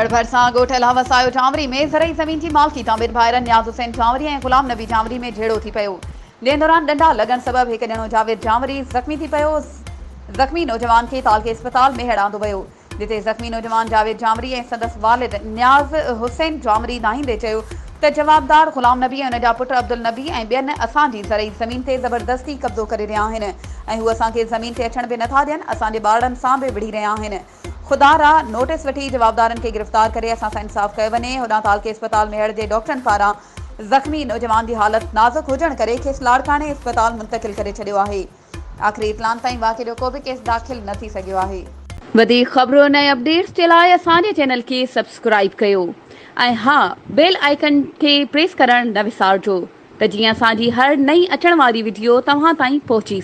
भड़ भरसां ॻोठ वसायो जामरी में ज़रई ज़मीन जी मालिकी तां ॿिनि भाइरनि नियाज़ हुसैन जामरी ऐं ग़ुलाम नबी जामरी में झेड़ो थी पियो। जंहिं दौरान डंडा लॻण सबबि हिकु ॼणो जावेद जामरी ज़ख़्मी थी पियो। ज़ख़्मी नौजवान खे तालके अस्पताल में हणांदो वियो, जिते ज़ख़्मी नौजवान जावेद जामरी ऐं संदसि वालिद नियाज़ हुसैन जामरी नाहींदे चयो त जवाबदार ग़ुलाम नबी ऐं हुन जा पुट अब्दुल नबी ऐं ॿियनि असांजी ज़रई ज़मीन ते ज़बरदस्ती कब्ज़ो करे रहिया आहिनि ऐं हू असांखे ज़मीन ते अचण बि नथा ॾियनि, असांजे ॿारनि सां बि विढ़ी रहिया आहिनि। ख़ुदारा नोटिस वठी जवाबदारनि खे गिरफ़्तार करे असां सां इंसाफ़ कयो वञे। होॾां तालके अस्पताल में जे डॉक्टरनि पारां ज़ख़्मी नौजवान जी हालत नाज़ुक हुजण करे खेसि लाड़काने अस्पताल मुंतक़िल करे छॾियो आहे। आख़िरी इतलान ताईं वाक़े जो को बि केस दाख़िल न थी सघियो आहे। वधीक ख़बरुनि ऐं अपडेट्स जे लाइ असांजे चैनल खे सब्सक्राइब कयो ऐं हा, बेल आइकन खे प्रेस करणु न विसारिजो त जीअं असांजी हर नई अचण वारी वीडियो तव्हां ताईं पहुची